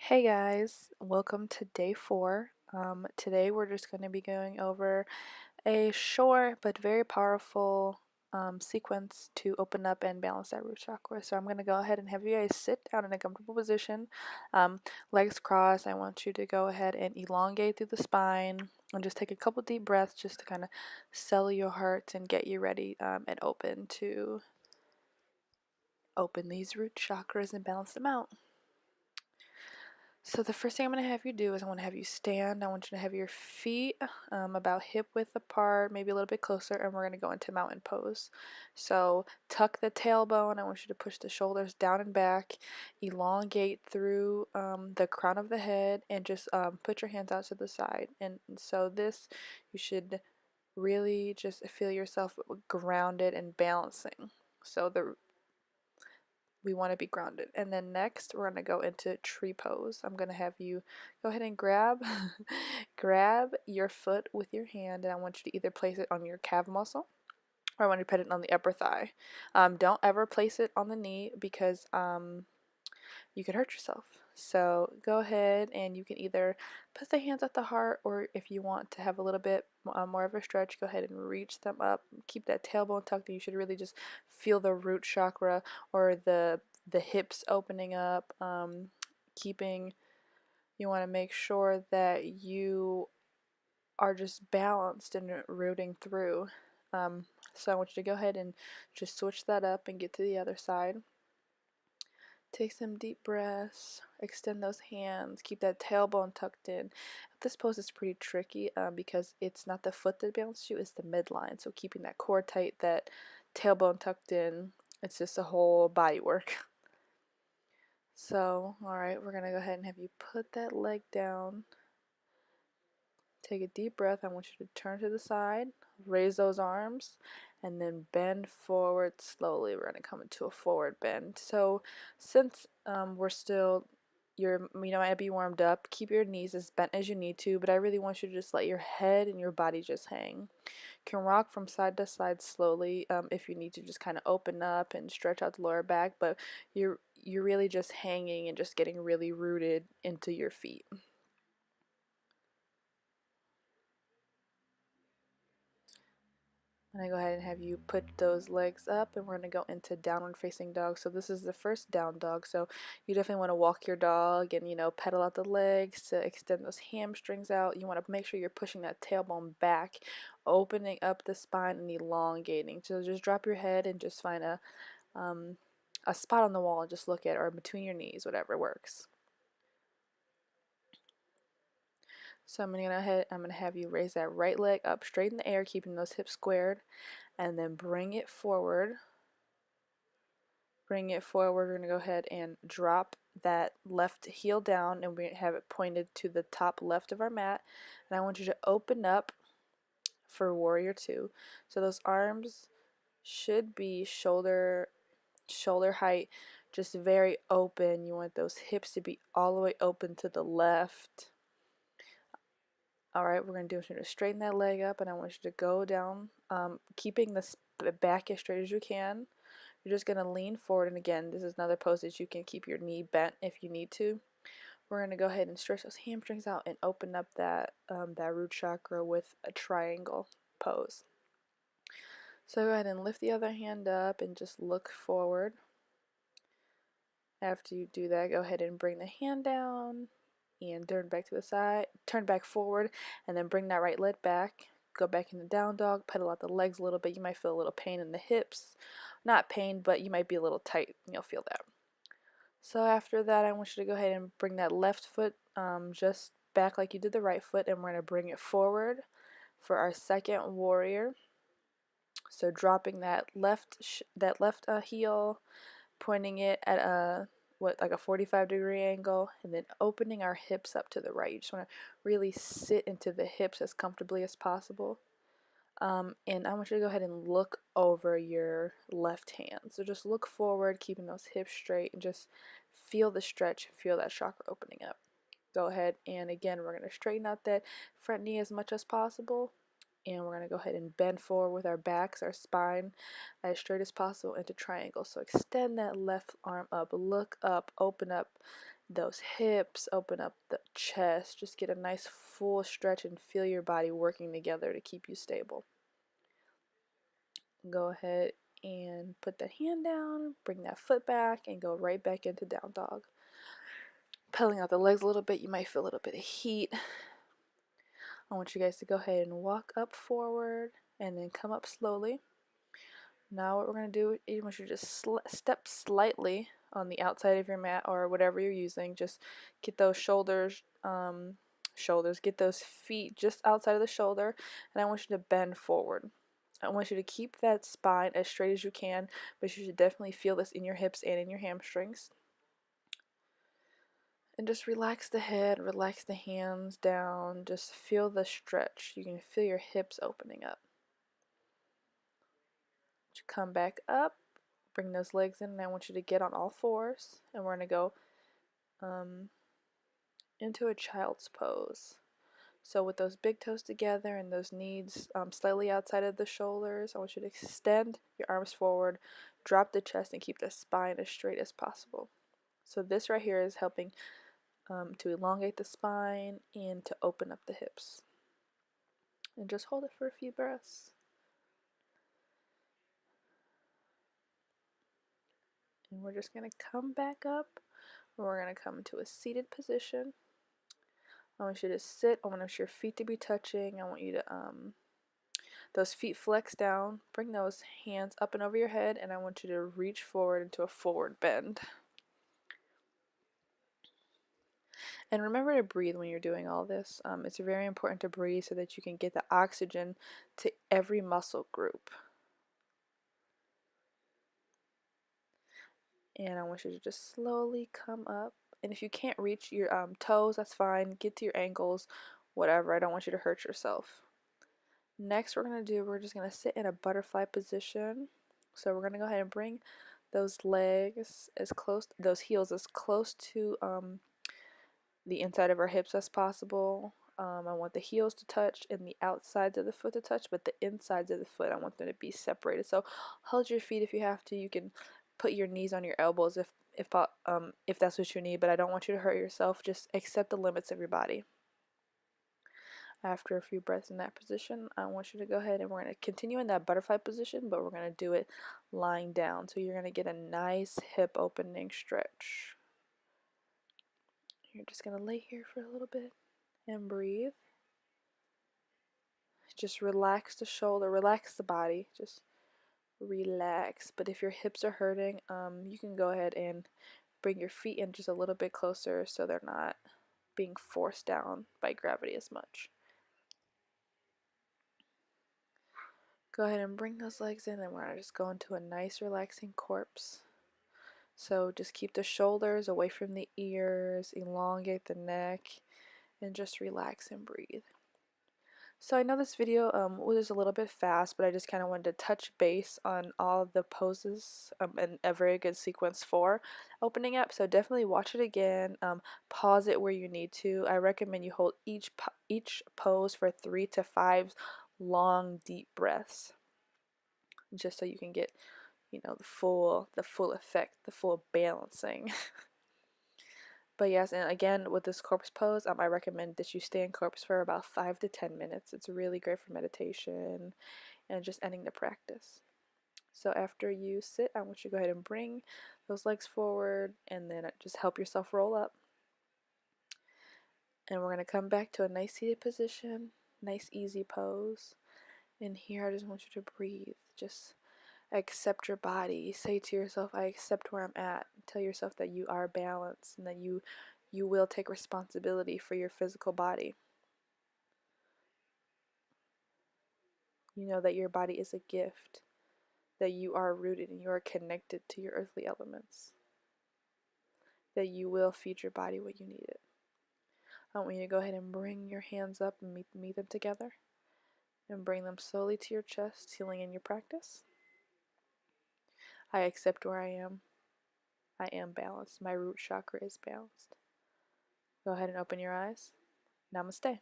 Hey guys, welcome to day 4. Today we're just going to be going over a short but very powerful sequence to open up and balance that root chakra. So I'm going to go ahead and have you guys sit down in a comfortable position, legs crossed. I want you to go ahead and elongate through the spine and just take a couple deep breaths just to kind of settle your heart and get you ready and open to open these root chakras and balance them out. So the first thing I'm going to have you do is I want to have you stand. I want you to have your feet about hip width apart, maybe a little bit closer, and we're going to go into mountain pose. So tuck the tailbone. I want you to push the shoulders down and back, elongate through the crown of the head, and just put your hands out to the side. And so this, you should really just feel yourself grounded and balancing. So we want to be grounded. And then next we're going to go into tree pose. I'm going to have you go ahead and grab grab your foot with your hand, and I want you to either place it on your calf muscle or I want you to put it on the upper thigh. Don't ever place it on the knee because you could hurt yourself. So go ahead and you can either put the hands at the heart, or if you want to have a little bit more of a stretch, go ahead and reach them up. Keep that tailbone tucked, and you should really just feel the root chakra or the hips opening up. Keeping, you want to make sure that you are just balanced and rooting through. So I want you to go ahead and just switch that up and get to the other side. Take some deep breaths, extend those hands, keep that tailbone tucked in. This pose is pretty tricky because it's not the foot that balances you, it's the midline. So keeping that core tight, that tailbone tucked in, it's just a whole body work. So, alright, we're going to go ahead and have you put that leg down. Take a deep breath. I want you to turn to the side, raise those arms, and then bend forward slowly. We're going to come into a forward bend. So since we're still, might be warmed up, keep your knees as bent as you need to, but I really want you to just let your head and your body just hang. You can rock from side to side slowly if you need to just kind of open up and stretch out the lower back, but you're really just hanging and just getting really rooted into your feet. I'm going to go ahead and have you put those legs up, and we're going to go into downward facing dog. So this is the first down dog. So you definitely want to walk your dog and, pedal out the legs to extend those hamstrings out. You want to make sure you're pushing that tailbone back, opening up the spine and elongating. So just drop your head and just find a spot on the wall and just look at it, or between your knees, whatever works. So I'm gonna have you raise that right leg up straight in the air, keeping those hips squared, and then bring it forward. Bring it forward. We're going to go ahead and drop that left heel down, and we have it pointed to the top left of our mat. And I want you to open up for warrior 2. So those arms should be shoulder height, just very open. You want those hips to be all the way open to the left. Alright, we're going to do is we're going to straighten that leg up, and I want you to go down, keeping the back as straight as you can. You're just going to lean forward, and again, this is another pose that you can keep your knee bent if you need to. We're going to go ahead and stretch those hamstrings out and open up that root chakra with a triangle pose. So go ahead and lift the other hand up and just look forward. After you do that, go ahead and bring the hand down and turn back to the side, turn back forward, and then bring that right leg back. Go back into down dog, pedal out the legs a little bit. You might feel a little pain in the hips. Not pain, but you might be a little tight. You'll feel that. So after that, I want you to go ahead and bring that left foot just back like you did the right foot, and we're going to bring it forward for our second warrior. So dropping that left heel, pointing it at like a 45-degree angle, and then opening our hips up to the right. You just want to really sit into the hips as comfortably as possible. And I want you to go ahead and look over your left hand. So just look forward, keeping those hips straight, and just feel the stretch, feel that chakra opening up. Go ahead, and again, we're going to straighten out that front knee as much as possible, And we're going to go ahead and bend forward with our backs, our spine, as straight as possible into triangles. So extend that left arm up, look up, open up those hips, open up the chest. Just get a nice full stretch and feel your body working together to keep you stable. Go ahead and put that hand down, bring that foot back, and go right back into down dog. Pedaling out the legs a little bit, you might feel a little bit of heat. I want you guys to go ahead and walk up forward and then come up slowly. Now what we're going to do is I want you to just step slightly on the outside of your mat or whatever you're using. Just get those shoulders, get those feet just outside of the shoulder, and I want you to bend forward. I want you to keep that spine as straight as you can, but you should definitely feel this in your hips and in your hamstrings. And just relax the head, relax the hands down, just feel the stretch. You can feel your hips opening up. Come back up, bring those legs in, and I want you to get on all fours, and we're going to go into a child's pose. So with those big toes together and those knees slightly outside of the shoulders, I want you to extend your arms forward, drop the chest, and keep the spine as straight as possible. So this right here is helping to elongate the spine and to open up the hips. And just hold it for a few breaths. And we're just going to come back up. We're going to come into a seated position. I want you to sit. I want your feet to be touching. I want you to those feet flex down. Bring those hands up and over your head, and I want you to reach forward into a forward bend. And remember to breathe when you're doing all this. It's very important to breathe so that you can get the oxygen to every muscle group. And I want you to just slowly come up. And if you can't reach your toes, that's fine. Get to your ankles, whatever. I don't want you to hurt yourself. Next, we're just going to sit in a butterfly position. So we're going to go ahead and bring those legs those heels as close to the inside of our hips as possible. I want the heels to touch and the outsides of the foot to touch, but the insides of the foot, I want them to be separated. So hold your feet if you have to. You can put your knees on your elbows if that's what you need, but I don't want you to hurt yourself. Just accept the limits of your body. After a few breaths in that position, I want you to go ahead and we're going to continue in that butterfly position, but we're going to do it lying down. So you're going to get a nice hip opening stretch. You're just going to lay here for a little bit and breathe. Just relax the shoulder, relax the body, just relax. But if your hips are hurting, you can go ahead and bring your feet in just a little bit closer so they're not being forced down by gravity as much. Go ahead and bring those legs in, and we're going to just go into a nice relaxing corpse. So just keep the shoulders away from the ears, elongate the neck, and just relax and breathe. So I know this video was a little bit fast, but I just kind of wanted to touch base on all of the poses and a very good sequence for opening up. So definitely watch it again. Pause it where you need to. I recommend you hold each pose for 3 to 5 long, deep breaths, just so you can get, you know, the full effect, the full balancing. But yes, and again, with this corpse pose, I recommend that you stay in corpse for about 5 to 10 minutes. It's really great for meditation and just ending the practice. So after you sit, I want you to go ahead and bring those legs forward and then just help yourself roll up. And we're going to come back to a nice seated position, nice easy pose. And here I just want you to breathe. Just accept your body. Say to yourself, I accept where I'm at. Tell yourself that you are balanced and that you will take responsibility for your physical body. You know that your body is a gift, that you are rooted and you are connected to your earthly elements, that you will feed your body what you need it. I want you to go ahead and bring your hands up and meet them together and bring them slowly to your chest, sealing in your practice. I accept where I am. I am balanced. My root chakra is balanced. Go ahead and open your eyes. Namaste.